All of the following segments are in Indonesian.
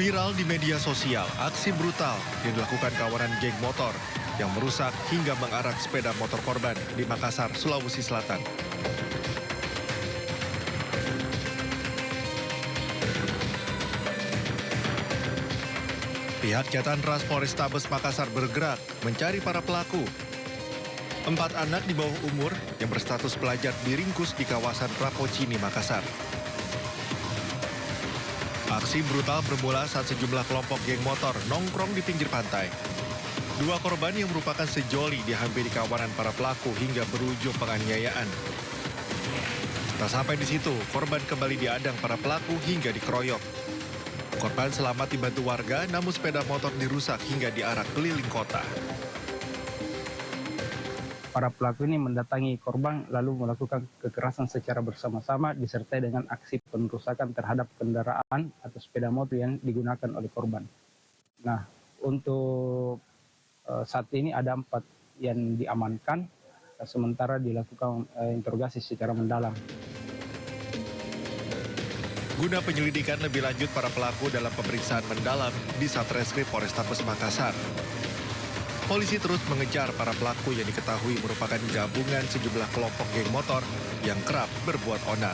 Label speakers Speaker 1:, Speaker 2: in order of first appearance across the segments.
Speaker 1: Viral di media sosial, aksi brutal yang dilakukan kawanan geng motor yang merusak hingga mengarak sepeda motor korban di Makassar, Sulawesi Selatan. Pihak Jatan Ras Polrestabes Makassar bergerak mencari para pelaku. 4 anak di bawah umur yang berstatus pelajar diringkus di kawasan Rapocini, Makassar. Aksi brutal bermula saat sejumlah kelompok geng motor nongkrong di pinggir pantai. 2 korban yang merupakan sejoli dihampiri kawanan para pelaku hingga berujung penganiayaan. Tak sampai di situ, korban kembali diadang para pelaku hingga dikeroyok. Korban selamat dibantu warga, namun sepeda motor dirusak hingga diarak keliling kota.
Speaker 2: Para pelaku ini mendatangi korban lalu melakukan kekerasan secara bersama-sama disertai dengan aksi pengerusakan terhadap kendaraan atau sepeda motor yang digunakan oleh korban. Nah, untuk saat ini ada 4 yang diamankan, sementara dilakukan interogasi secara mendalam.
Speaker 1: Guna penyelidikan lebih lanjut para pelaku dalam pemeriksaan mendalam di Satreskrim Polrestabes Makassar. Polisi terus mengejar para pelaku yang diketahui merupakan gabungan sejumlah kelompok geng motor yang kerap berbuat onar.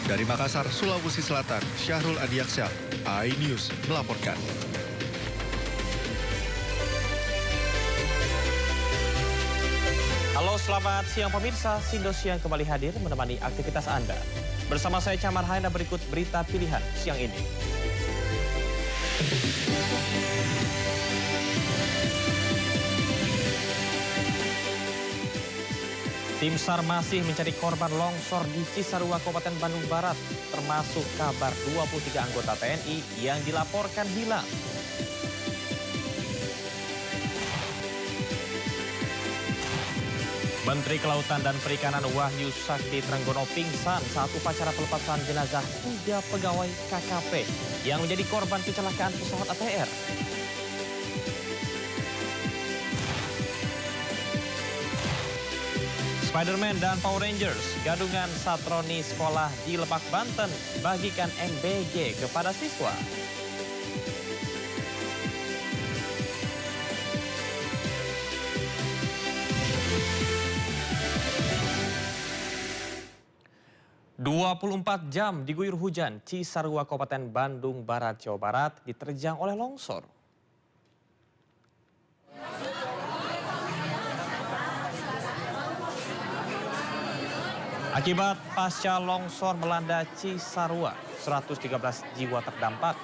Speaker 1: Dari Makassar, Sulawesi Selatan, Syahrul Adiaksyah, iNews melaporkan.
Speaker 3: Halo, selamat siang pemirsa. Sindo Siang kembali hadir menemani aktivitas Anda. Bersama saya Camar Haina, berikut berita pilihan siang ini. Tim SAR masih mencari korban longsor di Cisarua, Kabupaten Bandung Barat, termasuk kabar 23 anggota TNI yang dilaporkan hilang. Menteri Kelautan dan Perikanan Wahyu Sakti Trenggono pingsan saat upacara pelepasan jenazah 3 pegawai KKP yang menjadi korban kecelakaan pesawat ATR. Spider-Man dan Power Rangers, gadungan satroni sekolah di Lebak, Banten, bagikan MBG kepada siswa. "24 jam diguyur hujan, Cisarua, Kabupaten Bandung Barat, Jawa Barat, diterjang oleh longsor. Akibat pasca longsor melanda Cisarua, 113 jiwa terdampak,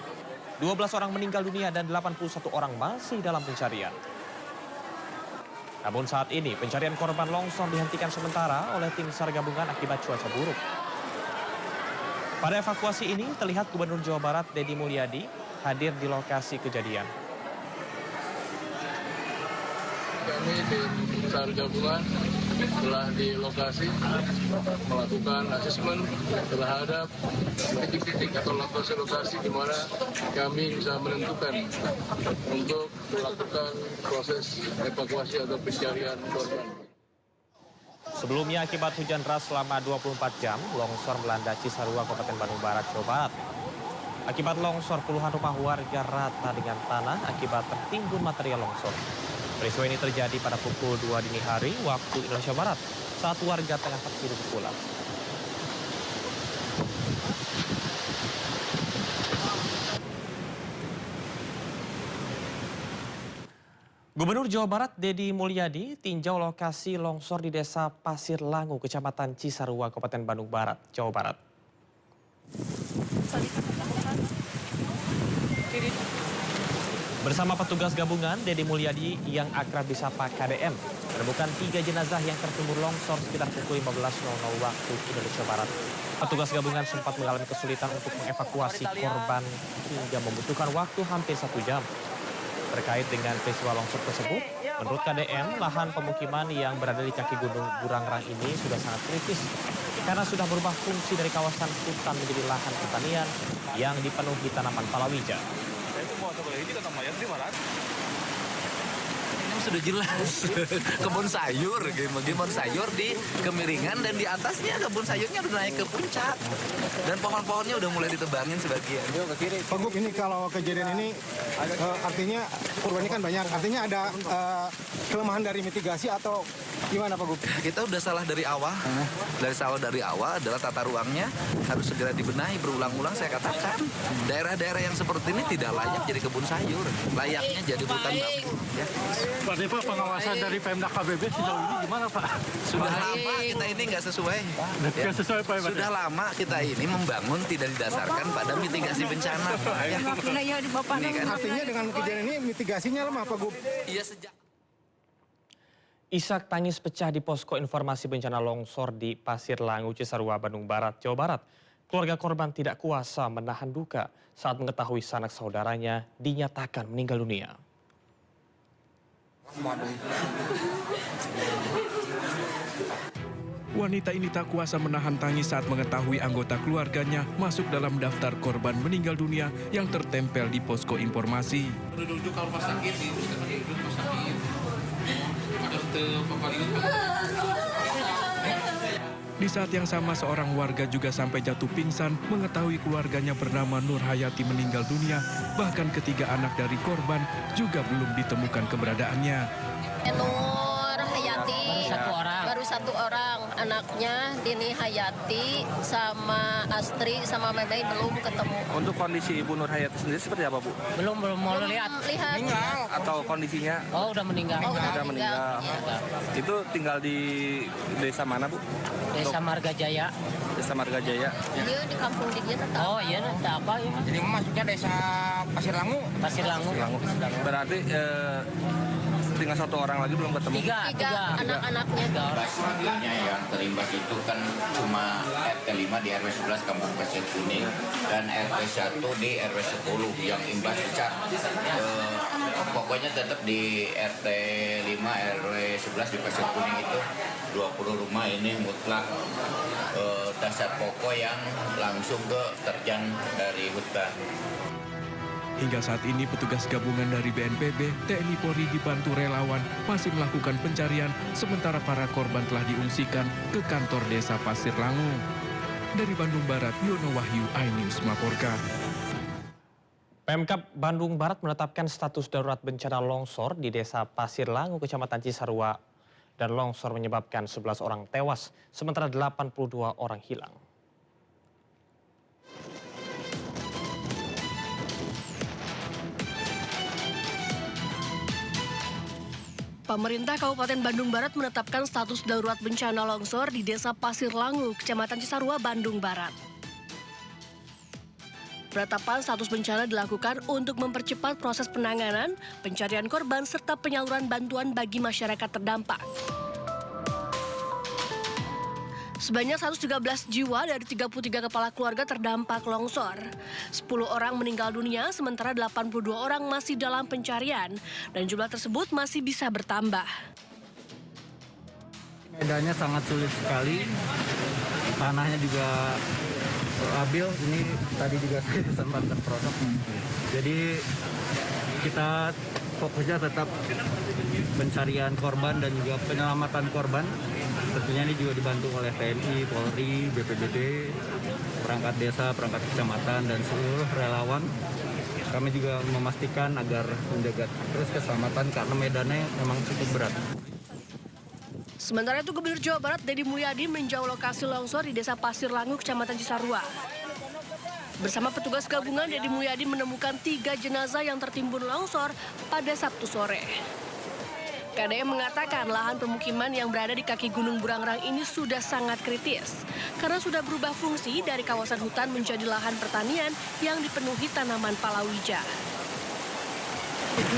Speaker 3: 12 orang meninggal dunia dan 81 orang masih dalam pencarian. Namun saat ini pencarian korban longsor dihentikan sementara oleh tim SAR gabungan akibat cuaca buruk. Pada evakuasi ini terlihat Gubernur Jawa Barat Deddy Mulyadi hadir di lokasi kejadian.
Speaker 4: Kami tim SAR gabungan telah di lokasi melakukan asesmen terhadap titik-titik atau lokasi-lokasi di mana kami bisa menentukan untuk melakukan proses evakuasi atau pencarian korban.
Speaker 3: Sebelumnya akibat hujan deras selama 24 jam, longsor melanda Cisarua, Kabupaten Bandung Barat, Jawa Barat. Akibat longsor, puluhan rumah warga rata dengan tanah akibat tertimbun material longsor. Peristiwa ini terjadi pada pukul 2 dini hari waktu Indonesia Barat saat warga tengah tertidur pulas. Gubernur Jawa Barat Deddy Mulyadi tinjau lokasi longsor di Desa Pasir Langu, Kecamatan Cisarua, Kabupaten Bandung Barat, Jawa Barat. Bersama petugas gabungan, Deddy Mulyadi yang akrab disapa KDM menemukan 3 jenazah yang tertimbun longsor sekitar pukul 15.00 waktu Indonesia Barat. Petugas gabungan sempat mengalami kesulitan untuk mengevakuasi korban hingga membutuhkan waktu hampir 1 jam. Terkait dengan peristiwa longsor tersebut, menurut KDM, lahan pemukiman yang berada di kaki Gunung Burangrang ini sudah sangat kritis karena sudah berubah fungsi dari kawasan hutan menjadi lahan pertanian yang dipenuhi tanaman palawija.
Speaker 5: sudah jelas. Kebun sayur, kebun sayur di kemiringan dan di atasnya kebun sayurnya udah naik ke puncak. Dan pohon-pohonnya udah mulai ditebangin sebagian.
Speaker 6: Pak Gub, ini kalau kejadian ini artinya korbannya kan banyak. Artinya ada kelemahan dari mitigasi atau gimana Pak Gub?
Speaker 5: Kita udah salah dari awal. Dari awal adalah tata ruangnya harus segera dibenahi berulang-ulang. Saya katakan daerah-daerah yang seperti ini tidak layak jadi kebun sayur, layaknya jadi hutan bambu. Ya.
Speaker 7: Pak Depa, pengawasan dari Pemda KBB sejauh ini gimana Pak?
Speaker 5: Sudah lama kita ini nggak sesuai. Ya.
Speaker 7: Sesuai Pak.
Speaker 5: Sudah lama kita ini membangun tidak didasarkan pada mitigasi bencana. Ya. Ini kan.
Speaker 6: Artinya dengan kejadian ini mitigasinya lemah Pak Gub?
Speaker 5: Iya sejak.
Speaker 3: Isak tangis pecah di posko informasi bencana longsor di Pasir Langu, Cisarua, Bandung Barat, Jawa Barat. Keluarga korban tidak kuasa menahan duka saat mengetahui sanak saudaranya dinyatakan meninggal dunia.
Speaker 8: Wanita ini tak kuasa menahan tangis saat mengetahui anggota keluarganya masuk dalam daftar korban meninggal dunia yang tertempel di posko informasi.
Speaker 5: Duduk kalau pas sakit, duduk pas sakit.
Speaker 8: Di saat yang sama seorang warga juga sampai jatuh pingsan mengetahui keluarganya bernama Nur Hayati meninggal dunia. Bahkan ketiga anak dari korban juga belum ditemukan keberadaannya.
Speaker 9: Nur Hayati baru satu orang anaknya Dini Hayati sama Astri sama Memei belum ketemu.
Speaker 7: Untuk kondisi Ibu Nur Hayati sendiri seperti apa Bu?
Speaker 10: Belum mau lihat.
Speaker 9: Lihat.
Speaker 7: Atau kondisinya?
Speaker 10: Oh udah meninggal.
Speaker 9: Udah
Speaker 7: meninggal. Itu tinggal di desa mana Bu?
Speaker 10: Desa Marga Jaya.
Speaker 7: Desa Marga Jaya.
Speaker 9: Iya di kampung dia tetap.
Speaker 10: Oh iya, ada apa ya?
Speaker 7: Jadi masuknya desa Pasir Langu.
Speaker 10: Pasir Langu.
Speaker 7: Berarti tinggal satu orang lagi belum ketemu.
Speaker 9: Tiga anak-anaknya.
Speaker 11: Selanjutnya yang terimbas itu kan cuma RT 5 di RW 11 Kampung Pasir Kuning dan RT 1 di RW 10 yang imbas pecah. Pokoknya tetap di RT 5 RW 11 di Pasir Kuning itu 20 rumah ini mutlak dasar pokok yang langsung ke terjang dari hutan.
Speaker 8: Hingga saat ini petugas gabungan dari BNPB, TNI Polri dibantu relawan masih melakukan pencarian sementara para korban telah diungsikan ke kantor desa Pasir Langu. Dari Bandung Barat, Yono Wahyu, iNews melaporkan.
Speaker 3: Pemkab Bandung Barat menetapkan status darurat bencana longsor di desa Pasir Langu, Kecamatan Cisarua. Dan longsor menyebabkan 11 orang tewas, sementara 82 orang hilang.
Speaker 12: Pemerintah Kabupaten Bandung Barat menetapkan status darurat bencana longsor di Desa Pasir Langu, Kecamatan Cisarua, Bandung Barat. Penetapan status bencana dilakukan untuk mempercepat proses penanganan, pencarian korban, serta penyaluran bantuan bagi masyarakat terdampak. Sebanyak 113 jiwa dari 33 kepala keluarga terdampak longsor. 10 orang meninggal dunia, sementara 82 orang masih dalam pencarian, dan jumlah tersebut masih bisa bertambah.
Speaker 2: Medannya sangat sulit sekali, tanahnya juga labil, ini tadi juga saya sempat terperosok. Jadi kita fokusnya tetap pencarian korban dan juga penyelamatan korban. Tentunya ini juga dibantu oleh TNI, Polri, BPBD, perangkat desa, perangkat kecamatan, dan seluruh relawan. Kami juga memastikan agar menjaga terus keselamatan karena medannya memang cukup berat.
Speaker 12: Sementara itu, Gubernur Jawa Barat Deddy Mulyadi meninjau lokasi longsor di Desa Pasir Langu, Kecamatan Cisarua. Bersama petugas gabungan, Deddy Mulyadi menemukan 3 jenazah yang tertimbun longsor pada Sabtu sore. KDM mengatakan lahan pemukiman yang berada di kaki Gunung Burangrang ini sudah sangat kritis karena sudah berubah fungsi dari kawasan hutan menjadi lahan pertanian yang dipenuhi tanaman palawija.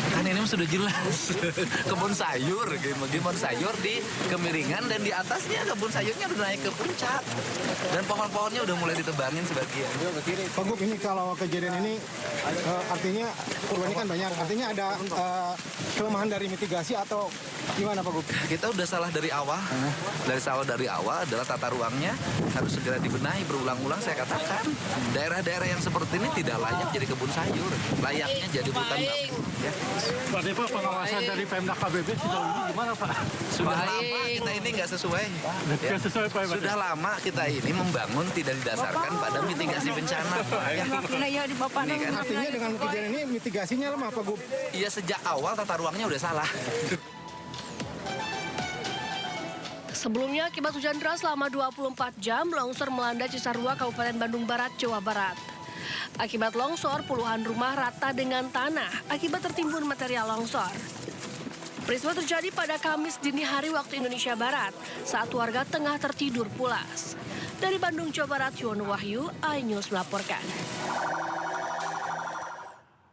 Speaker 5: Kan ini sudah jelas. Kebun sayur, kebun sayur di kemiringan dan di atasnya kebun sayurnya udah naik ke puncak. Dan pohon-pohonnya udah mulai ditebangin sebagian.
Speaker 6: Pak Gub, ini kalau kejadian ini artinya korbannya kan banyak. Artinya ada kelemahan dari mitigasi atau gimana Pak Gub?
Speaker 5: Kita udah salah dari awal. Dari awal adalah tata ruangnya harus segera dibenahi berulang-ulang. Saya katakan daerah-daerah yang seperti ini tidak layak jadi kebun sayur, layaknya jadi hutan bambu. Ya.
Speaker 6: Pak Depo, pengawasan dari Pemda KBB sejauh ini gimana Pak?
Speaker 5: Sudah lama kita ini nggak sesuai.
Speaker 6: Nggak sesuai Pak.
Speaker 5: Sudah lama kita ini membangun tidak didasarkan pada mitigasi bencana. Ya. Ini kan.
Speaker 6: Artinya dengan kejadian ini mitigasinya lemah Pak Gub?
Speaker 5: Iya, sejak awal tata ruangnya udah salah.
Speaker 12: Sebelumnya, akibat hujan deras selama 24 jam, longsor melanda Cisarua, Kabupaten Bandung Barat, Jawa Barat. Akibat longsor, puluhan rumah rata dengan tanah akibat tertimbun material longsor. Peristiwa terjadi pada Kamis dini hari waktu Indonesia Barat saat warga tengah tertidur pulas. Dari Bandung, Jawa Barat, Yono Wahyu, iNews melaporkan.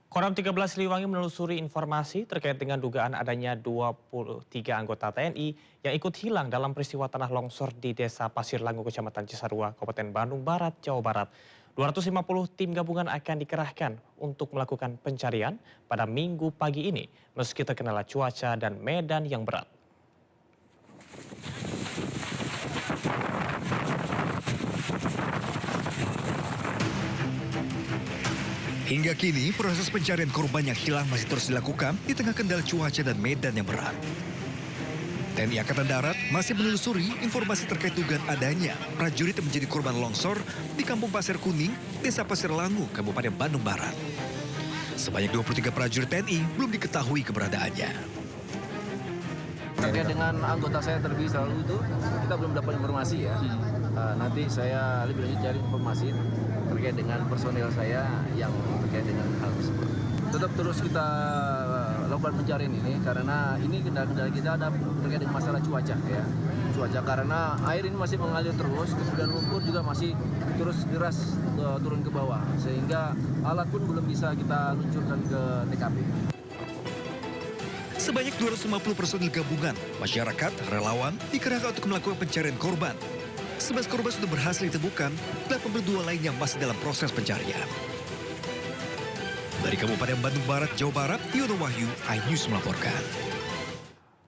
Speaker 3: Koram 13 Siliwangi menelusuri informasi terkait dengan dugaan adanya 23 anggota TNI yang ikut hilang dalam peristiwa tanah longsor di Desa Pasir Langu, Kecamatan Cisarua, Kabupaten Bandung Barat, Jawa Barat. 250 tim gabungan akan dikerahkan untuk melakukan pencarian pada Minggu pagi ini meski terkendala cuaca dan medan yang berat.
Speaker 1: Hingga kini, proses pencarian korban yang hilang masih terus dilakukan di tengah kendala cuaca dan medan yang berat. TNI Angkatan Darat masih menelusuri informasi terkait dugaan adanya prajurit yang menjadi korban longsor di Kampung Pasir Kuning, Desa Pasir Langu, Kabupaten Bandung Barat. Sebanyak 23 prajurit TNI belum diketahui keberadaannya.
Speaker 7: Terkait dengan anggota saya terlebih dahulu itu, kita belum dapat informasi ya. Nanti saya lebih lanjut cari informasi terkait dengan personil saya yang terkait dengan hal tersebut. Tetap terus kita lakukan pencarian ini karena ini kendala kita ada terkait dengan masalah cuaca ya. Cuaca karena air ini masih mengalir terus, kemudian lumpur juga masih terus deras turun ke bawah sehingga alat pun belum bisa kita luncurkan ke TKP.
Speaker 1: Sebanyak 250 personil gabungan, masyarakat, relawan dikerahkan untuk melakukan pencarian korban. 11 korban sudah berhasil ditemukan, 82 lainnya masih dalam proses pencarian. Dari Kabupaten Bandung Barat, Jawa Barat, Yono Wahyu, iNews melaporkan.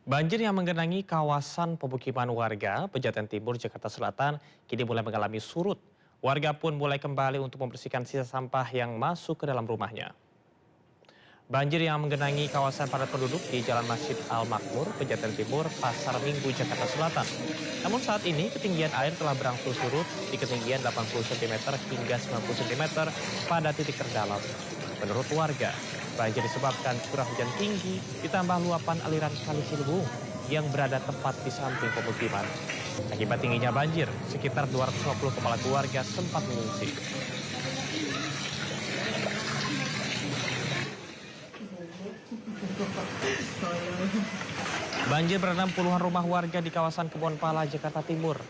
Speaker 3: Banjir yang menggenangi kawasan pemukiman warga Pejaten Timur, Jakarta Selatan kini mulai mengalami surut. Warga pun mulai kembali untuk membersihkan sisa sampah yang masuk ke dalam rumahnya. Banjir yang menggenangi kawasan padat penduduk di Jalan Masjid Al-Makmur, Pejaten Timur, Pasar Minggu, Jakarta Selatan. Namun saat ini ketinggian air telah berangsur surut di ketinggian 80 cm hingga 90 cm pada titik terdalam. Menurut warga, banjir disebabkan curah hujan tinggi ditambah luapan aliran Kali Ciliwung yang berada tepat di samping pemukiman. Akibat tingginya banjir, sekitar 250 kepala keluarga sempat mengungsi. Banjir merendam puluhan rumah warga di kawasan Kebonpala, Jakarta Timur.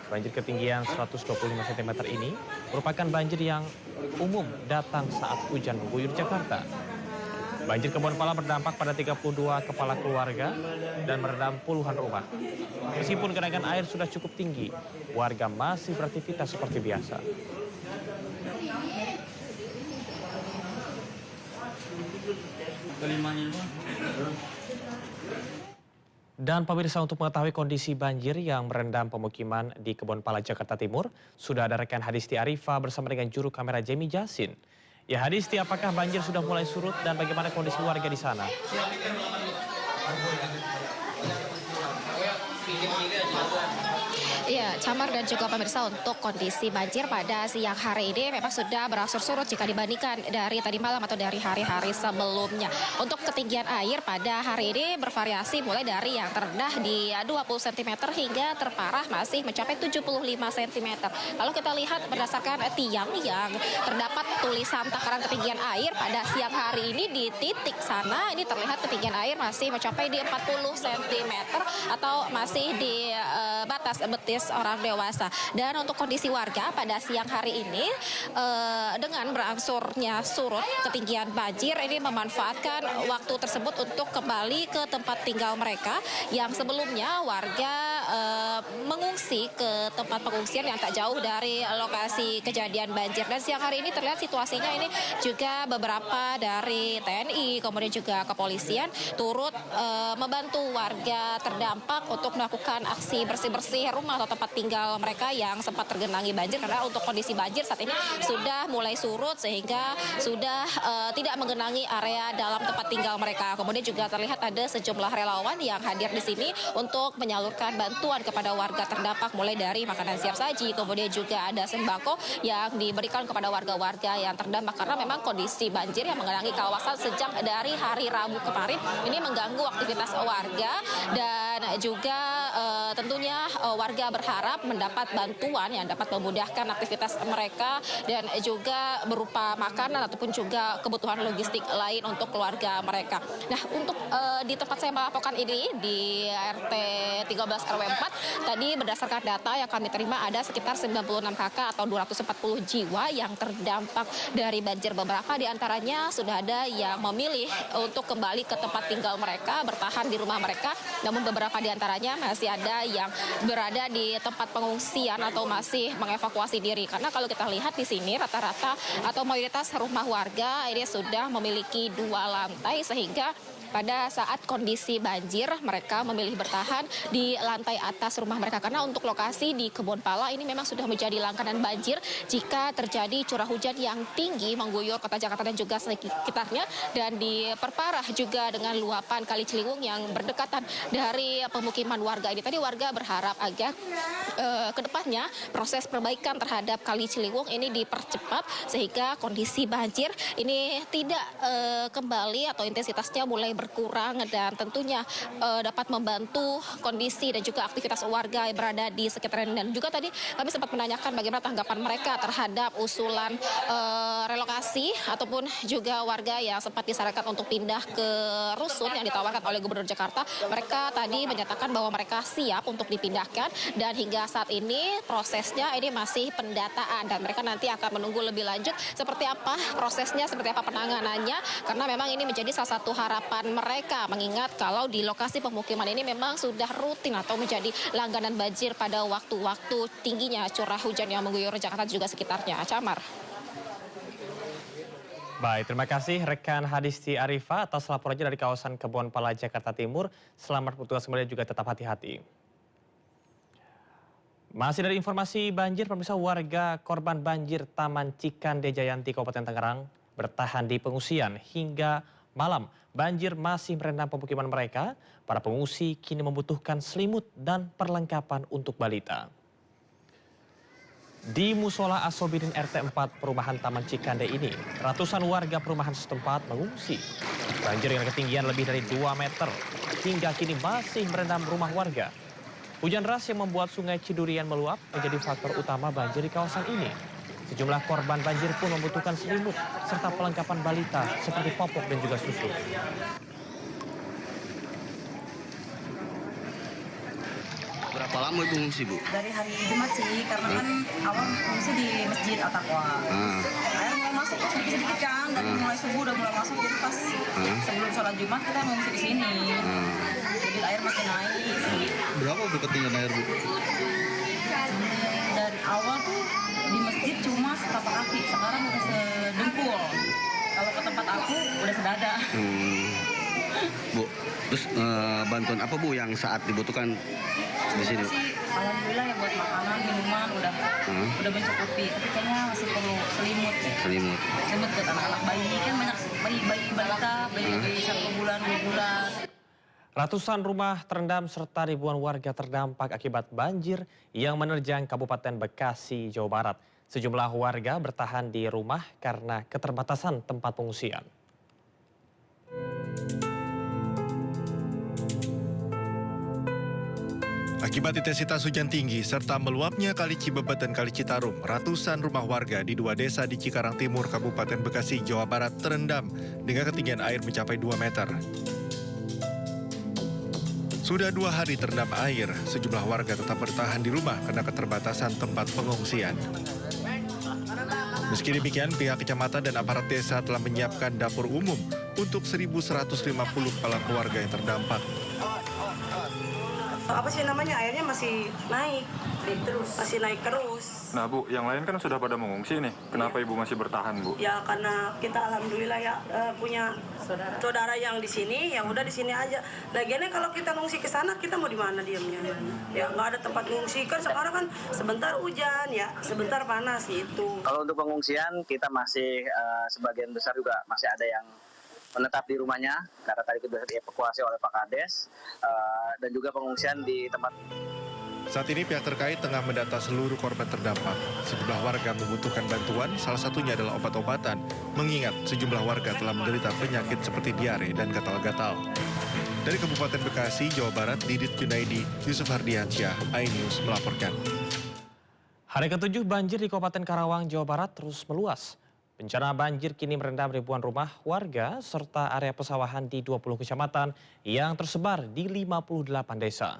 Speaker 3: Banjir ketinggian 125 cm ini merupakan banjir yang umum datang saat hujan mengguyur Jakarta. Banjir Kebonpala berdampak pada 32 kepala keluarga dan merendam puluhan rumah. Meskipun genangan air sudah cukup tinggi, warga masih beraktivitas seperti biasa. Dan pemirsa, untuk mengetahui kondisi banjir yang merendam pemukiman di Kebonpala, Jakarta Timur, sudah ada rekan Hadisti Arifa bersama dengan juru kamera Jemi Jasin. Ya Hadisti, apakah banjir sudah mulai surut dan bagaimana kondisi warga di sana?
Speaker 13: Iya, Camar dan juga pemirsa, untuk kondisi banjir pada siang hari ini memang sudah berangsur surut jika dibandingkan dari tadi malam atau dari hari-hari sebelumnya. Untuk ketinggian air pada hari ini bervariasi mulai dari yang terendah di 20 cm hingga terparah masih mencapai 75 cm. Kalau kita lihat berdasarkan tiang yang terdapat tulisan takaran ketinggian air pada siang hari ini di titik sana, ini terlihat ketinggian air masih mencapai di 40 cm atau masih di batas betis orang dewasa. Dan untuk kondisi warga pada siang hari ini dengan berangsurnya surut ketinggian banjir ini memanfaatkan waktu tersebut untuk kembali ke tempat tinggal mereka yang sebelumnya warga mengungsi ke tempat pengungsian yang tak jauh dari lokasi kejadian banjir. Dan siang hari ini terlihat situasinya ini juga beberapa dari TNI, kemudian juga kepolisian turut membantu warga terdampak untuk melakukan aksi bersih-bersih rumah atau tempat tinggal mereka yang sempat tergenangi banjir. Karena untuk kondisi banjir saat ini sudah mulai surut sehingga sudah tidak menggenangi area dalam tempat tinggal mereka. Kemudian juga terlihat ada sejumlah relawan yang hadir di sini untuk menyalurkan bantuan kepada warga terdampak, mulai dari makanan siap saji, kemudian juga ada sembako yang diberikan kepada warga-warga yang terdampak. Karena memang kondisi banjir yang menggenangi kawasan sejak dari hari Rabu kemarin ini mengganggu aktivitas warga, dan juga tentunya warga berharap mendapat bantuan yang dapat memudahkan aktivitas mereka dan juga berupa makanan ataupun juga kebutuhan logistik lain untuk keluarga mereka. Nah, untuk di tempat saya melaporkan ini di RT 13 RW 4 tadi berdasarkan data yang kami terima ada sekitar 96 kakak atau 240 jiwa yang terdampak dari banjir. Beberapa di antaranya sudah ada yang memilih untuk kembali ke tempat tinggal mereka, bertahan di rumah mereka. Namun beberapa di antaranya masih ada yang berada di tempat pengungsian atau masih mengevakuasi diri. Karena kalau kita lihat di sini rata-rata atau mayoritas rumah warga ini sudah memiliki 2 lantai, sehingga pada saat kondisi banjir mereka memilih bertahan di lantai atas rumah mereka. Karena untuk lokasi di Kebon Pala ini memang sudah menjadi langganan banjir jika terjadi curah hujan yang tinggi mengguyur kota Jakarta dan juga sekitarnya, dan diperparah juga dengan luapan Kali Ciliwung yang berdekatan dari pemukiman warga ini. Tadi warga berharap agar kedepannya proses perbaikan terhadap Kali Ciliwung ini dipercepat sehingga kondisi banjir ini tidak kembali atau intensitasnya mulai berkurang, dan tentunya dapat membantu kondisi dan juga aktivitas warga yang berada di sekitarnya. Dan juga tadi kami sempat menanyakan bagaimana tanggapan mereka terhadap usulan relokasi ataupun juga warga yang sempat disarankan untuk pindah ke rusun yang ditawarkan oleh Gubernur Jakarta. Mereka tadi menyatakan bahwa mereka siap untuk dipindahkan, dan hingga saat ini prosesnya ini masih pendataan, dan mereka nanti akan menunggu lebih lanjut seperti apa prosesnya, seperti apa penanganannya, karena memang ini menjadi salah satu harapan mereka, mengingat kalau di lokasi pemukiman ini memang sudah rutin atau menjadi langganan banjir pada waktu-waktu tingginya curah hujan yang mengguyur Jakarta juga sekitarnya. Camar.
Speaker 3: Baik, terima kasih rekan Hadisti Arifa atas laporannya dari kawasan Kebon Pala, Jakarta Timur. Selamat bertugas kembali, juga tetap hati-hati. Masih dari informasi banjir, pemirsa, warga korban banjir Taman Cikande Jayanti, Kabupaten Tangerang bertahan di pengungsian hingga malam. Banjir masih merendam pemukiman mereka. Para pengungsi kini membutuhkan selimut dan perlengkapan untuk balita. Di Musola Asobidin RT 4 perumahan Taman Cikande ini, ratusan warga perumahan setempat mengungsi. Banjir yang ketinggian lebih dari 2 meter hingga kini masih merendam rumah warga. Hujan deras yang membuat sungai Cidurian meluap menjadi faktor utama banjir di kawasan ini. Sejumlah korban banjir pun membutuhkan selimut serta perlengkapan balita seperti popok dan juga susu.
Speaker 14: Berapa lama ibu ngungsi, Bu?
Speaker 15: Dari hari Jumat sih, karena kan awal ngungsi di Masjid Al-Taqwa. Air mulai masuk sedikit-sedikit kan, dari mulai subuh udah mulai masuk, jadi pas sebelum sholat Jumat kita ngungsi di sini. Jadi air makin naik.
Speaker 14: Berapa Bu ketinggian air, Bu?
Speaker 15: Dari awal tuh di masjid cuma setapak kaki, sekarang udah sedengkul. Kalau ke tempat aku udah sedada.
Speaker 14: Bu, terus bantuan apa Bu yang saat dibutuhkan di sini?
Speaker 15: Alhamdulillah ya, buat makanan, minuman udah mencukupi. Tapi kayaknya masih perlu selimut.
Speaker 14: Selimut
Speaker 15: Buat anak-anak bayi, kan banyak bayi balita, bayi 1 bulan, 2 bulan.
Speaker 3: Ratusan rumah terendam serta ribuan warga terdampak akibat banjir yang menerjang Kabupaten Bekasi, Jawa Barat. Sejumlah warga bertahan di rumah karena keterbatasan tempat pengungsian.
Speaker 1: Akibat intensitas hujan tinggi serta meluapnya Kali Cibebet dan Kali Citarum, ratusan rumah warga di 2 desa di Cikarang Timur, Kabupaten Bekasi, Jawa Barat terendam dengan ketinggian air mencapai 2 meter. Sudah 2 hari terendam air, sejumlah warga tetap bertahan di rumah karena keterbatasan tempat pengungsian. Meski demikian, pihak kecamatan dan aparat desa telah menyiapkan dapur umum untuk 1.150 kepala keluarga yang terdampak.
Speaker 15: Apa sih namanya, airnya masih naik terus. Masih naik terus.
Speaker 16: Nah Bu, yang lain kan sudah pada mengungsi nih. Kenapa Ibu masih bertahan Bu?
Speaker 15: Ya karena kita alhamdulillah ya punya saudara yang di sini, ya udah di sini aja. Lagiannya kalau kita ngungsi ke sana, kita mau di mana diamnya? Ya nggak ada tempat ngungsi kan sekarang kan sebentar hujan ya, sebentar panas itu.
Speaker 17: Kalau untuk pengungsian kita masih sebagian besar juga masih ada yang menetap di rumahnya karena tadi sudah dievakuasi oleh Pak Kades dan juga pengungsian di tempat.
Speaker 1: Saat ini pihak terkait tengah mendata seluruh korban terdampak. Sejumlah warga membutuhkan bantuan, salah satunya adalah obat-obatan, mengingat sejumlah warga telah menderita penyakit seperti diare dan gatal-gatal. Dari Kabupaten Bekasi, Jawa Barat, Didit Junaidi, Yusuf Hardiansyah, iNews melaporkan.
Speaker 3: Hari ke-7 banjir di Kabupaten Karawang, Jawa Barat terus meluas. Bencana banjir kini merendam ribuan rumah warga serta area pesawahan di 20 kecamatan yang tersebar di 58 desa.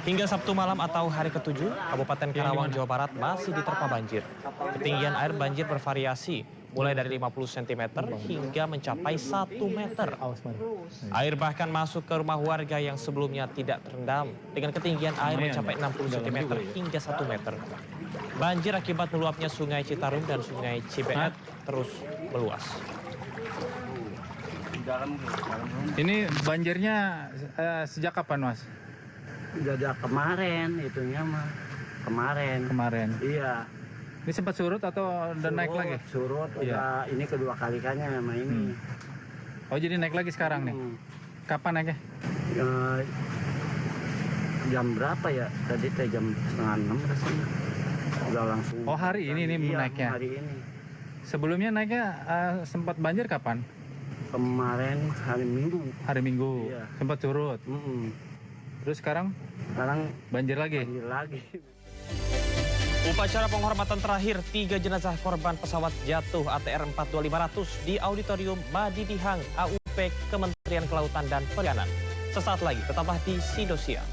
Speaker 3: Hingga Sabtu malam atau hari ke-7, Kabupaten Karawang, Jawa Barat masih diterpa banjir. Ketinggian air banjir bervariasi, mulai dari 50 cm hingga mencapai 1 meter. Air bahkan masuk ke rumah warga yang sebelumnya tidak terendam, dengan ketinggian air mencapai 60 cm hingga 1 meter. Banjir akibat meluapnya Sungai Citarum dan Sungai Cibeet terus meluas.
Speaker 18: Ini banjirnya sejak kapan, Mas?
Speaker 19: Sejak kemarin itunya mah. Kemarin. Iya.
Speaker 18: Ini sempat surut atau udah naik lagi?
Speaker 19: Surut, udah ini kedua kalinya sama ini.
Speaker 18: Oh jadi naik lagi sekarang nih? Kapan naiknya?
Speaker 19: Jam berapa ya? Tadi jam 5:30 rasanya. Udah langsung.
Speaker 18: Oh hari ini naiknya?
Speaker 19: Hari ini.
Speaker 18: Sebelumnya naiknya sempat banjir kapan?
Speaker 19: Kemarin hari Minggu.
Speaker 18: Hari Minggu?
Speaker 19: Iya.
Speaker 18: Sempat surut? Terus sekarang banjir lagi?
Speaker 19: Banjir lagi.
Speaker 3: Upacara penghormatan terakhir 3 jenazah korban pesawat jatuh ATR 42500 di Auditorium Madidihang AUP Kementerian Kelautan dan Perikanan. Sesaat lagi tetaplah di Sido Siang.